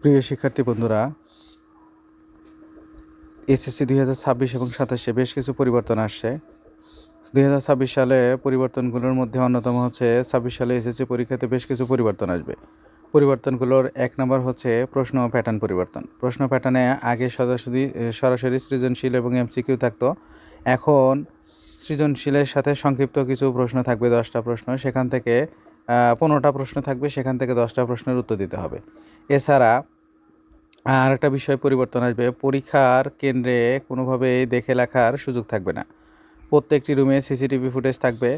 প্রিয় শিক্ষার্থী বন্ধুরা, এসএসসি 2026 এবং 27-এ বেশ কিছু পরিবর্তন আসছে। 2026 সালে পরিবর্তনগুলোর মধ্যে অন্যতম হচ্ছে 26 সালে এসএসসি পরীক্ষাতে বেশ কিছু পরিবর্তন আসবে। পরিবর্তনগুলোর এক নম্বর হচ্ছে প্রশ্ন প্যাটার্ন পরিবর্তন। প্রশ্ন প্যাটার্নে আগে সরাসরি সৃজনশীল এবং এমসিকিউ থাকতো। এখন সৃজনশীলের সাথে সংক্ষিপ্ত কিছু প্রশ্ন থাকবে, 10টা প্রশ্ন, সেখান থেকে 15টা প্রশ্ন থাকবে, সেখান থেকে 10টা প্রশ্নের উত্তর দিতে হবে। এছাড়া আর একটা বিষয় পরিবর্তন আসবে, পরীক্ষার কেন্দ্রে কোনোভাবেই দেখে লেখার সুযোগ থাকবে না। প্রত্যেকটি রুমে সিসিটিভি ফুটেজ থাকবে।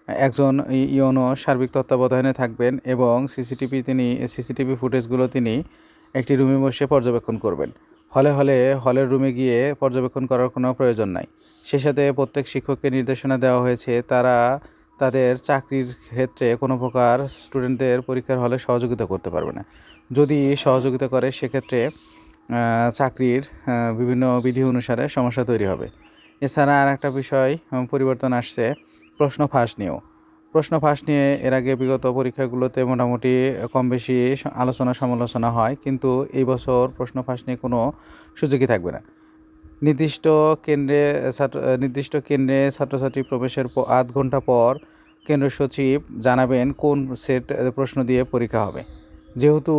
একজন ইওনো সার্বিক তত্ত্বাবধানে থাকবেন এবং সিসিটিভি ফুটেজগুলো তিনি একটি রুমে বসে পর্যবেক্ষণ করবেন। হলের রুমে গিয়ে পর্যবেক্ষণ করার কোনো প্রয়োজন নাই। সে সাথে প্রত্যেক শিক্ষককে নির্দেশনা দেওয়া হয়েছে, তারা তাদের চাকরির ক্ষেত্রে কোনো প্রকার স্টুডেন্টদের পরীক্ষার হলে সহযোগিতা করতে পারবে না। যদি সহযোগিতা করে সেক্ষেত্রে চাকরির বিভিন্ন বিধি অনুসারে সমস্যা তৈরি হবে। এছাড়া আর একটা বিষয় পরিবর্তন আসছে, প্রশ্ন ফাঁস নিয়েও। প্রশ্ন ফাঁস নিয়ে এর আগে বিগত পরীক্ষাগুলোতে মোটামুটি কম বেশি আলোচনা সমালোচনা হয়, কিন্তু এই বছর প্রশ্ন ফাঁস নিয়ে কোনো সুযোগই থাকবে না। নির্দিষ্ট কেন্দ্রে ছাত্রছাত্রী প্রবেশের আধ ঘন্টা পর কেন্দ্র সচিব জানাবেন কোন সেট প্রশ্ন দিয়ে পরীক্ষা হবে। যেহেতু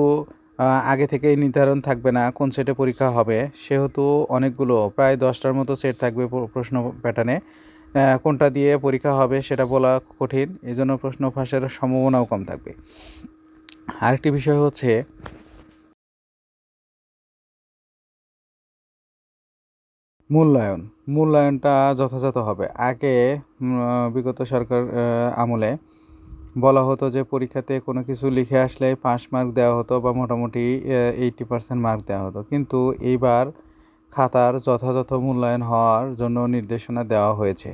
আগে থেকেই নির্ধারণ থাকবে না কোন সেটে পরীক্ষা হবে, সেহেতু অনেকগুলো প্রায় 10টার মতো সেট থাকবে প্রশ্ন প্যাটার্নে। কোনটা দিয়ে পরীক্ষা হবে সেটা বলা কঠিন, এজন্য প্রশ্ন ফাঁসের সম্ভাবনাও কম থাকবে। আরেকটি বিষয় হচ্ছে মূল্যায়নটা যথাযথ হবে। আগে বিগত সরকার আমলে বলা হতো যে পরীক্ষাতে কোনো কিছু লিখে আসলে পাস মার্ক দেওয়া হতো বা মোটামুটি 80% মার্ক দেওয়া হতো, কিন্তু এইবার খাতার যথাযথ মূল্যায়ন হওয়ার জন্য নির্দেশনা দেওয়া হয়েছে।